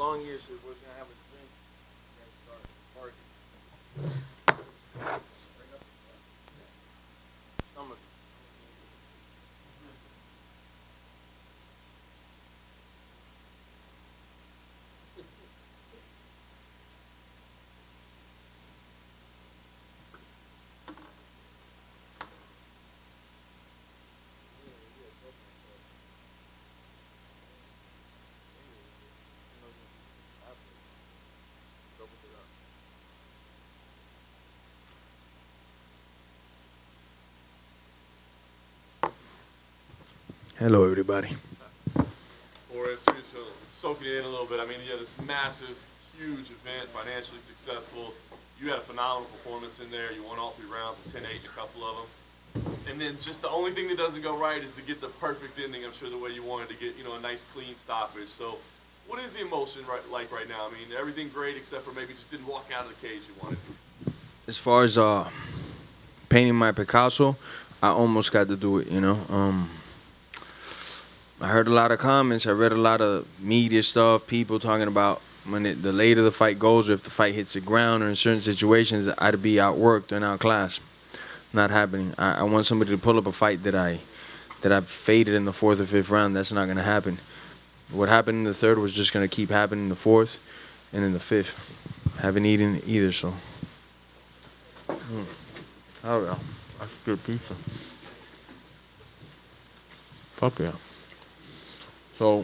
long year, so we're gonna have a drink and start partying. Bring up the stuff. Some of it. Hello, everybody. Jorge, soaking it in a little bit. I mean, yeah, this massive, huge event, financially successful. You had a phenomenal performance in there. You won all 3 rounds, a 10-8, a couple of them. And then just the only thing that doesn't go right is to get the perfect ending, I'm sure, the way you wanted to get, a nice, clean stoppage. So what is the emotion like right now? I mean, everything great except for maybe just didn't walk out of the cage you wanted to. As far as painting my Picasso, I almost got to do it, I heard a lot of comments. I read a lot of media stuff, people talking about the later the fight goes, or if the fight hits the ground, or in certain situations, I'd be outworked and outclassed. Not happening. I want somebody to pull up a fight that I faded in the 4th or 5th round. That's not going to happen. What happened in the 3rd was just going to keep happening in the 4th and in the 5th. Haven't eaten either, so. Oh, yeah. That's good pizza. Fuck yeah. So,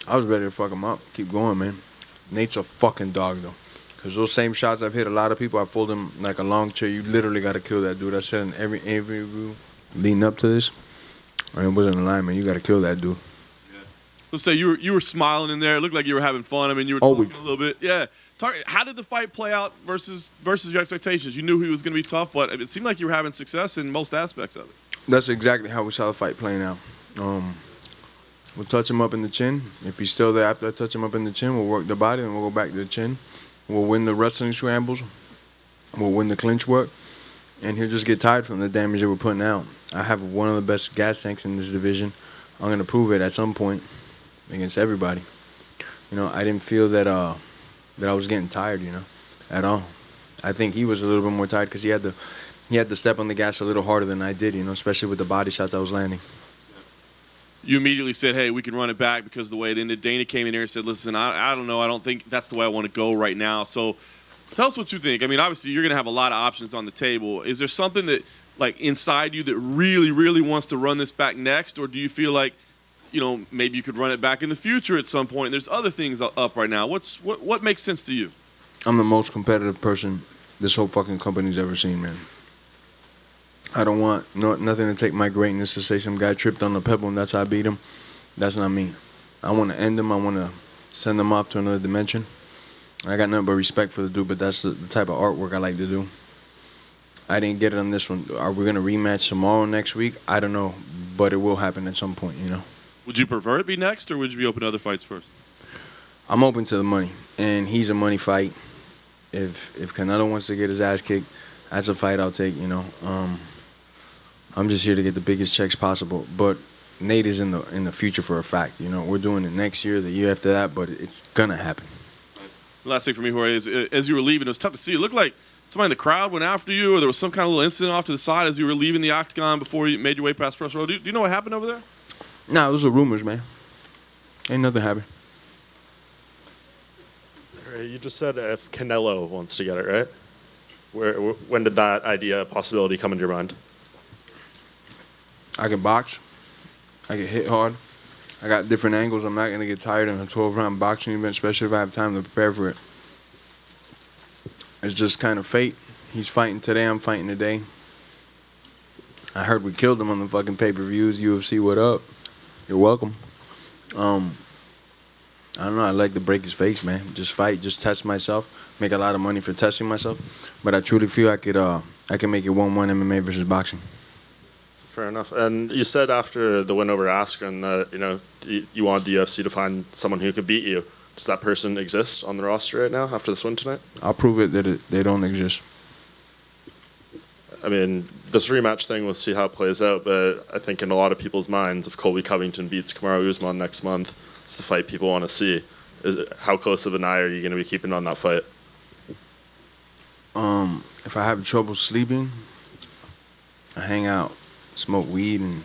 I was ready to fuck him up. Keep going, man. Nate's a fucking dog, though. Because those same shots I've hit a lot of people, I fold him like a long chair. You literally got to kill that dude. I said in every interview leading up to this, or it wasn't a line, man. You got to kill that dude. Yeah. Let's say you were smiling in there. It looked like you were having fun. I mean, you were Always. talking a little bit. Yeah. How did the fight play out versus your expectations? You knew he was going to be tough, but it seemed like you were having success in most aspects of it. That's exactly how we saw the fight playing out. We'll touch him up in the chin. If he's still there after I touch him up in the chin, we'll work the body, and we'll go back to the chin. We'll win the wrestling scrambles. We'll win the clinch work. And he'll just get tired from the damage that we're putting out. I have one of the best gas tanks in this division. I'm going to prove it at some point against everybody. I didn't feel that I was getting tired, at all. I think he was a little bit more tired because he had to step on the gas a little harder than I did, especially with the body shots I was landing. You immediately said, hey, we can run it back because of the way it ended. Dana came in here and said, listen, I don't know. I don't think that's the way I want to go right now. So tell us what you think. I mean, obviously, you're going to have a lot of options on the table. Is there something that, like, inside you that really, really wants to run this back next? Or do you feel like, maybe you could run it back in the future at some point? There's other things up right now. What makes sense to you? I'm the most competitive person this whole fucking company's ever seen, man. I don't want nothing to take my greatness to say some guy tripped on the pebble and that's how I beat him. That's not me. I want to end him. I want to send him off to another dimension. I got nothing but respect for the dude, but that's the type of artwork I like to do. I didn't get it on this one. Are we going to rematch tomorrow, next week? I don't know, but it will happen at some point, Would you prefer it be next, or would you be open to other fights first? I'm open to the money, and he's a money fight. If Canelo wants to get his ass kicked, that's a fight I'll take, I'm just here to get the biggest checks possible. But Nate is in the future for a fact. We're doing it next year, the year after that, but it's gonna happen. The last thing for me, Jorge, is as you were leaving, it was tough to see. It looked like somebody in the crowd went after you, or there was some kind of little incident off to the side as you were leaving the octagon before you made your way past press row. Do you know what happened over there? Nah, those are rumors, man. Ain't nothing happened. You just said if Canelo wants to get it, right? When did that possibility come into your mind? I can box. I can hit hard. I got different angles. I'm not going to get tired in a 12-round boxing event, especially if I have time to prepare for it. It's just kind of fate. He's fighting today. I'm fighting today. I heard we killed him on the fucking pay-per-views. UFC, what up? You're welcome. I don't know. I like to break his face, man. Just fight. Just test myself. Make a lot of money for testing myself. But I truly feel I can make it 1-1 MMA versus boxing. Fair enough. And you said after the win over Askren that you wanted the UFC to find someone who could beat you. Does that person exist on the roster right now after this win tonight? I'll prove it that they don't exist. I mean, this rematch thing, we'll see how it plays out. But I think in a lot of people's minds, if Colby Covington beats Kamaru Usman next month, It's the fight people want to see. How close of an eye are you going to be keeping on that fight? If I have trouble sleeping, I hang out, smoke weed, and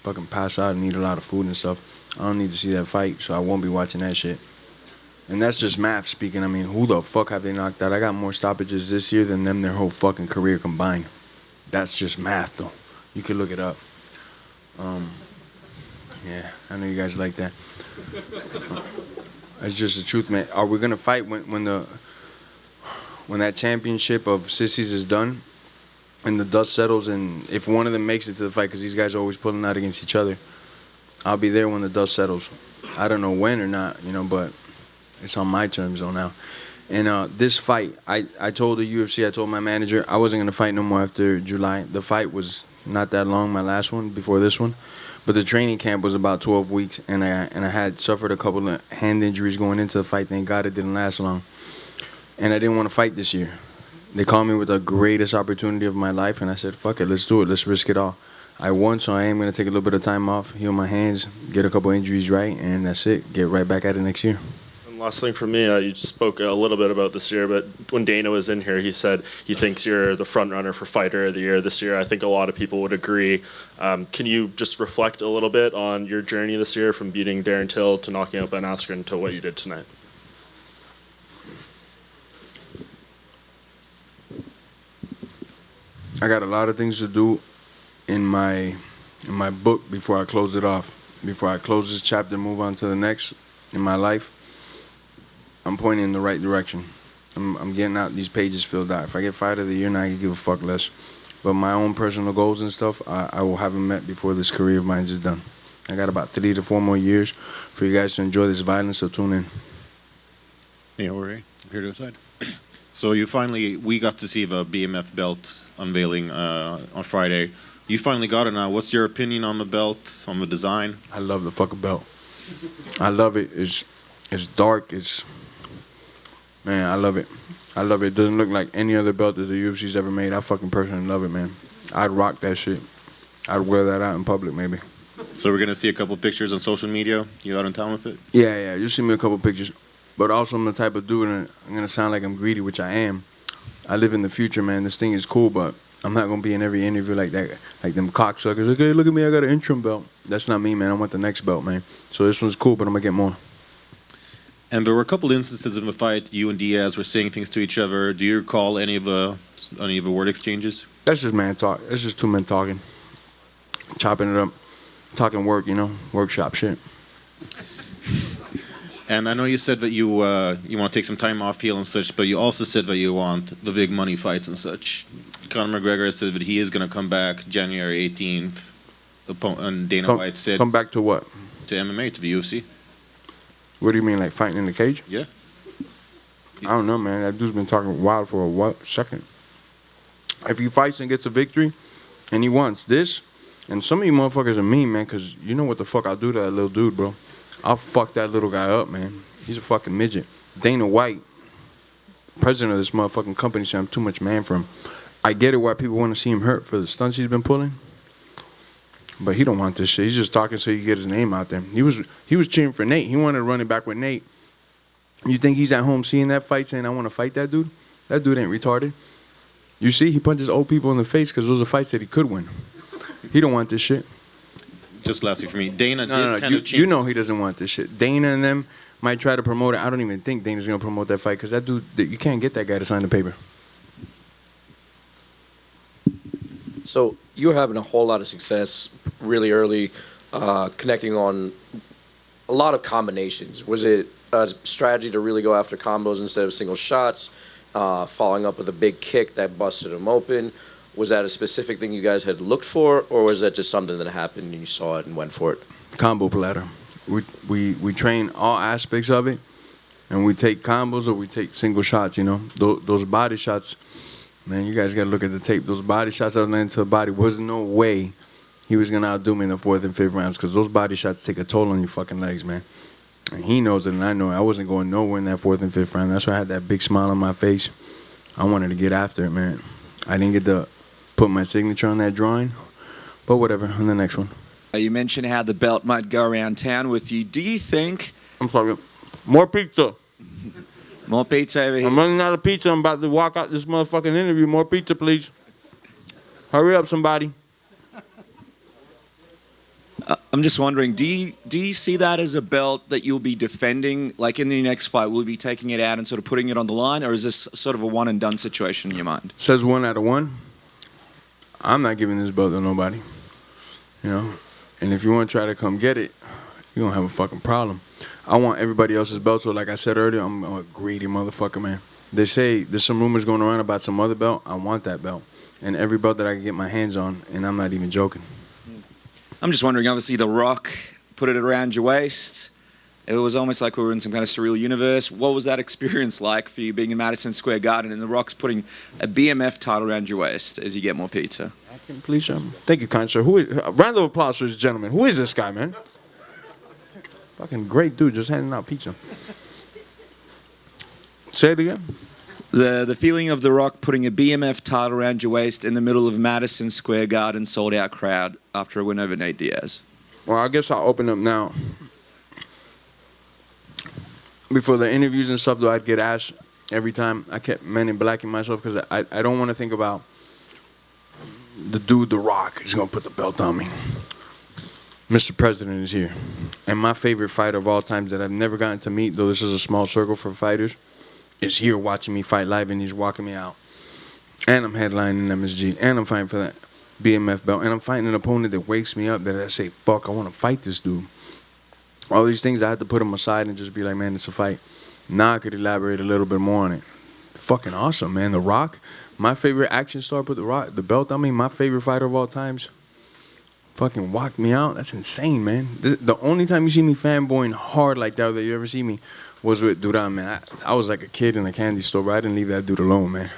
fucking pass out and eat a lot of food and stuff. I don't need to see that fight, so I won't be watching that shit. And that's just math speaking. I mean, who the fuck have they knocked out? I got more stoppages this year than them their whole fucking career combined. That's just math, though. You could look it up. Yeah, I know you guys like that. That's just the truth, man. Are we gonna fight when that championship of sissies is done and the dust settles, and if one of them makes it to the fight, because these guys are always pulling out against each other, I'll be there when the dust settles. I don't know when or not, but it's on my terms though now. And this fight, I told the UFC, I told my manager I wasn't gonna fight no more after July. The fight was not that long, my last one before this one, but the training camp was about 12 weeks, and I had suffered a couple of hand injuries going into the fight. Thank God it didn't last long. And I didn't want to fight this year. They called me with the greatest opportunity of my life, and I said, fuck it, let's do it. Let's risk it all. I won, so I am going to take a little bit of time off, heal my hands, get a couple injuries right, and that's it. Get right back at it next year. And last thing for me, you spoke a little bit about this year, but when Dana was in here, he said he thinks you're the front runner for Fighter of the Year this year. I think a lot of people would agree. Can you just reflect a little bit on your journey this year from beating Darren Till to knocking out Ben Askren to what you did tonight? I got a lot of things to do in my book before I close it off. Before I close this chapter and move on to the next in my life, I'm pointing in the right direction. I'm getting out these pages filled out. If I get Fighter of the Year, now I can give a fuck less. But my own personal goals and stuff, I will have them met before this career of mine is done. I got about 3 to 4 more years for you guys to enjoy this violence, so tune in. Hey, Jorge, here to the side. So we got to see the BMF belt unveiling on Friday. You finally got it now. What's your opinion on the belt, on the design? I love the fucking belt. I love it. It's dark. Man, I love it. I love it. It doesn't look like any other belt that the UFC's ever made. I fucking personally love it, man. I'd rock that shit. I'd wear that out in public, maybe. So we're going to see a couple pictures on social media? You out in town with it? Yeah. You'll see me a couple pictures. But also, I'm the type of dude, and I'm going to sound like I'm greedy, which I am. I live in the future, man. This thing is cool, but I'm not going to be in every interview like that. Like them cocksuckers. Okay, look at me, I got an interim belt. That's not me, man. I want the next belt, man. So this one's cool, but I'm going to get more. And there were a couple instances in the fight, you and Diaz were saying things to each other. Do you recall any of the word exchanges? That's just man talk. That's just two men talking. Chopping it up. Talking work, workshop shit. And I know you said that you want to take some time off, heal and such, but you also said that you want the big money fights and such. Conor McGregor has said that he is going to come back January 18th, and Dana White said... Come back to what? To MMA, to the UFC. What do you mean, like fighting in the cage? Yeah. I don't know, man. That dude's been talking wild for a second. If he fights and gets a victory, and he wants this, and some of you motherfuckers are mean, man, because you know what the fuck I'll do to that little dude, bro. I'll fuck that little guy up, man. He's a fucking midget. Dana White, president of this motherfucking company, said I'm too much man for him. I get it why people want to see him hurt for the stunts he's been pulling. But he don't want this shit. He's just talking so he can get his name out there. He was cheering for Nate. He wanted to run it back with Nate. You think he's at home seeing that fight saying, I want to fight that dude? That dude ain't retarded. You see, he punches old people in the face because those are fights that he could win. He don't want this shit. Just lastly for me, Dana did kind of change. You know he doesn't want this shit. Dana and them might try to promote it. I don't even think Dana's going to promote that fight because that dude, you can't get that guy to sign the paper. So you were having a whole lot of success really early, connecting on a lot of combinations. Was it a strategy to really go after combos instead of single shots, following up with a big kick that busted him open? Was that a specific thing you guys had looked for, or was that just something that happened and you saw it and went for it? Combo platter. We train all aspects of it, and we take combos or we take single shots, Those body shots, man, you guys got to look at the tape. Those body shots I was landing to the body, was no way he was going to outdo me in the 4th and 5th rounds because those body shots take a toll on your fucking legs, man. And he knows it and I know it. I wasn't going nowhere in that 4th and 5th round. That's why I had that big smile on my face. I wanted to get after it, man. I didn't get to put my signature on that drawing, but whatever, on the next one. You mentioned how the belt might go around town with you. Do you think I'm sorry. More pizza. more pizza over here? I'm running out of pizza. I'm about to walk out this motherfucking interview. More pizza, please. Hurry up, somebody. I'm just wondering, do you see that as a belt that you'll be defending, like in the next fight? Will you be taking it out and sort of putting it on the line, or is this sort of a one and done situation in your mind? Says 1 out of 1. I'm not giving this belt to nobody. You know? And if you want to try to come get it, you're going to have a fucking problem. I want everybody else's belt, so like I said earlier, I'm a greedy motherfucker, man. They say there's some rumors going around about some other belt. I want that belt. And every belt that I can get my hands on, and I'm not even joking. I'm just wondering, obviously, The Rock put it around your waist. It was almost like we were in some kind of surreal universe. What was that experience like for you being in Madison Square Garden and The Rock's putting a BMF title around your waist as you get more pizza? Please, thank you, kind sir. Who is, round of applause for this gentleman. Who is this guy, man? Fucking great dude, just handing out pizza. Say it again. The feeling of The Rock putting a BMF title around your waist in the middle of Madison Square Garden, sold out crowd after a win over Nate Diaz. Well, I guess I'll open up now. Before the interviews and stuff, though, I'd get asked every time. I kept men in blacking myself because I don't want to think about the dude, The Rock, is going to put the belt on me. Mr. President is here. And my favorite fighter of all times that I've never gotten to meet, though this is a small circle for fighters, is here watching me fight live, and he's walking me out. And I'm headlining MSG, and I'm fighting for that BMF belt, and I'm fighting an opponent that wakes me up, that I say, fuck, I want to fight this dude. All these things, I had to put them aside and just be like, man, it's a fight. Now I could elaborate a little bit more on it. Fucking awesome, man. The Rock, my favorite action star, put the belt on me, my favorite fighter of all times, fucking walked me out. That's insane, man. The only time you see me fanboying hard like that you ever see me was with Duran, man. I was like a kid in a candy store, but I didn't leave that dude alone, man.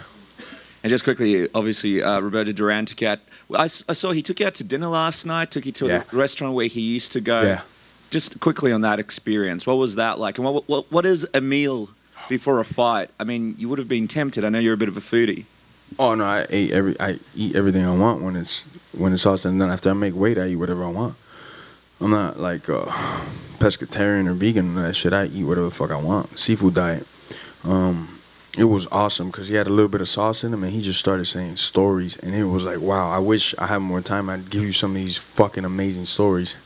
And just quickly, obviously, Roberto Duran took you out. I saw he took you out to dinner last night, took you to a restaurant where he used to go. Yeah. Just quickly on that experience, what was that like? And what is a meal before a fight? I mean, you would have been tempted. I know you're a bit of a foodie. Oh no, I eat everything I want when it's all said and done. After I make weight, I eat whatever I want. I'm not like pescatarian or vegan and that shit. I eat whatever the fuck I want. Seafood diet. It was awesome because he had a little bit of sauce in him, and he just started saying stories, and it was like, wow, I wish I had more time. I'd give you some of these fucking amazing stories.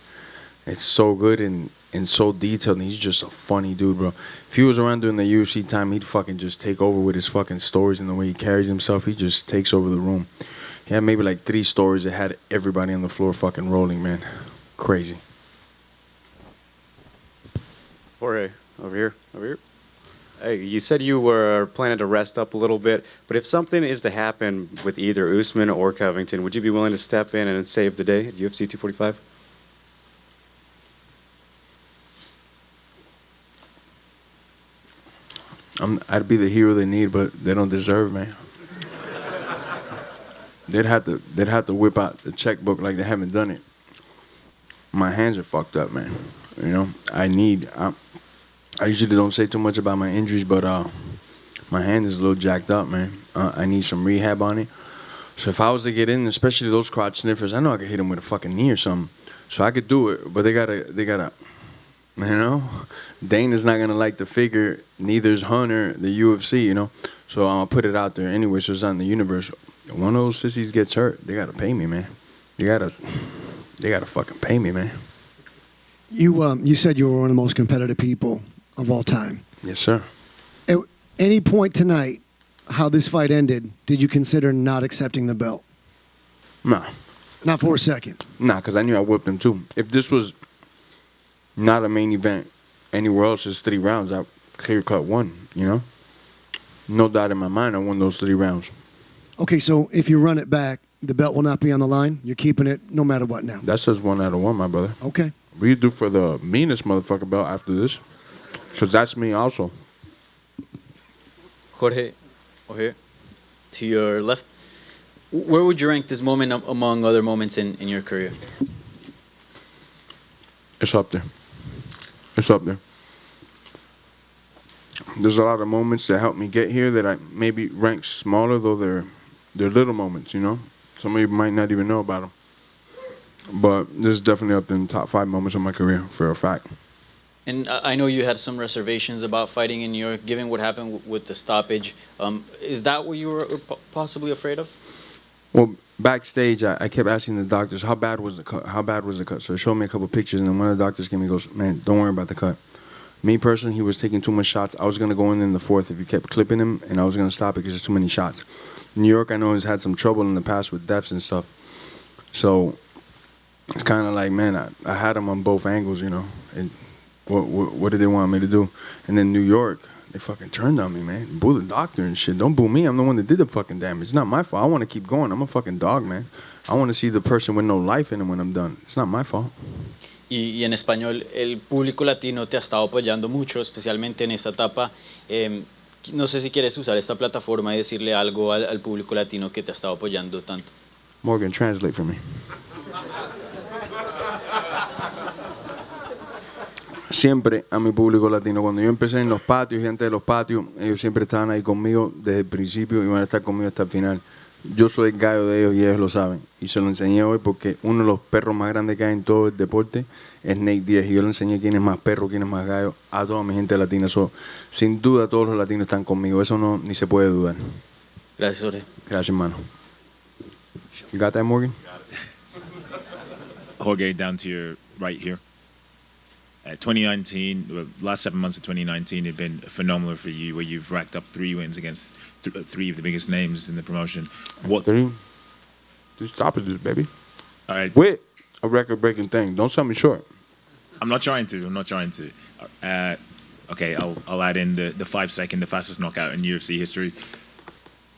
It's so good and so detailed, and he's just a funny dude, bro. If he was around during the UFC time, he'd fucking just take over with his fucking stories and the way he carries himself. He just takes over the room. He had maybe like 3 stories that had everybody on the floor fucking rolling, man. Crazy. Jorge, over here. Hey, you said you were planning to rest up a little bit, but if something is to happen with either Usman or Covington, would you be willing to step in and save the day at UFC 245? I'd be the hero they need, but they don't deserve, man. They'd have to whip out the checkbook like they haven't done it. My hands are fucked up, man. You know, I usually don't say too much about my injuries, but my hand is a little jacked up, man. I need some rehab on it. So if I was to get in, especially those crotch sniffers, I know I could hit them with a fucking knee or something. So I could do it, but they gotta, you know, Dana's not gonna like the figure. Neither's Hunter, the UFC, you know. So I'll put it out there anyway. So it's out in the universe. One of those sissies gets hurt, they gotta pay me, man. They gotta fucking pay me, man. You said you were one of the most competitive people of all time. Yes, sir. At any point tonight, how this fight ended, did you consider not accepting the belt? Nah. Not for a second? Nah, because I knew I whipped him too. If this was not a main event anywhere else, it's 3 rounds, I clear-cut won, you know? No doubt in my mind I won those 3 rounds. Okay, so if you run it back, the belt will not be on the line? You're keeping it no matter what now? That's just 1 out of 1, my brother. Okay. What do you do for the meanest motherfucker belt after this? Because that's me also. Jorge, over here, to your left. Where would you rank this moment among other moments in your career? It's up there. It's up there. There's a lot of moments that helped me get here that I maybe rank smaller, though they're little moments, you know? Some of you might not even know about them. But this is definitely up in the top 5 moments of my career, for a fact. And I know you had some reservations about fighting in New York, given what happened with the stoppage. Is that what you were possibly afraid of? Well, backstage, I kept asking the doctors, how bad was the cut? How bad was the cut? So they showed me a couple pictures, and then one of the doctors came and goes, man, don't worry about the cut. Me personally, he was taking too much shots. I was going to go in the 4th if you kept clipping him, and I was going to stop it because there's too many shots. New York, I know, has had some trouble in the past with deaths and stuff. So it's kind of like, man, I had him on both angles, you know. And what did they want me to do? And then New York, they fucking turned on me, man. Boo the doctor and shit. Don't boo me. I'm the one that did the fucking damage. It's not my fault. I want to keep going. I'm a fucking dog, man. I want to see the person with no life in him when I'm done. It's not my fault. Y en español, el público latino te ha estado apoyando mucho, especialmente en esta etapa. No sé si quieres usar esta plataforma y decirle algo al público latino que te ha estado apoyando tanto. Morgan, translate for me. Siempre a mi público latino, cuando yo empecé en los patios, gente de los patios, ellos siempre estaban ahí conmigo desde el principio y van a estar conmigo hasta el final. Yo soy el gallo de ellos y ellos lo saben. Y se lo enseñé hoy porque uno de los perros más grandes que hay en todo el deporte es Nate Diaz. Y yo le enseñé quién es más perro, quién es más gallo a toda mi gente latina. Sin duda todos los latinos están conmigo. Eso no ni se puede dudar. Gracias, Jorge. Gracias, hermano. You got that, Morgan? Jorge, down to your right here. 2019, the last 7 months of 2019 have been phenomenal for you, where you've racked up 3 wins against 3 of the biggest names in the promotion. What? 3 stoppages, baby. All right. With a record-breaking thing. Don't sell me short. I'm not trying to. Okay, I'll add in the 5-second, the fastest knockout in UFC history.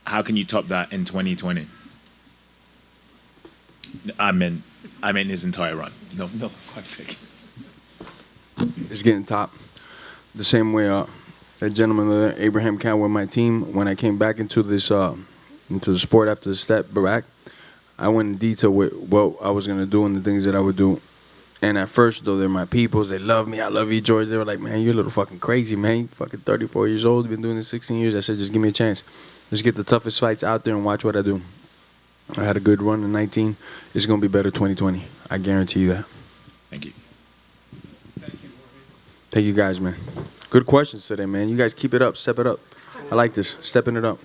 How can you top that in 2020? I meant his entire run. No, 5 seconds. It's getting top. The same way that gentleman there, Abraham Cowan, with my team, when I came back into this into the sport after the step back, I went in detail with what I was going to do and the things that I would do. And at first, though, they're my peoples. They love me. I love you, George. They were like, man, you're a little fucking crazy, man. You're fucking 34 years old. You've been doing this 16 years. I said, just give me a chance. Let's get the toughest fights out there and watch what I do. I had a good run in 19. It's going to be better 2020. I guarantee you that. Thank you. Thank you guys, man. Good questions today, man. You guys keep it up. Step it up. I like this. Stepping it up.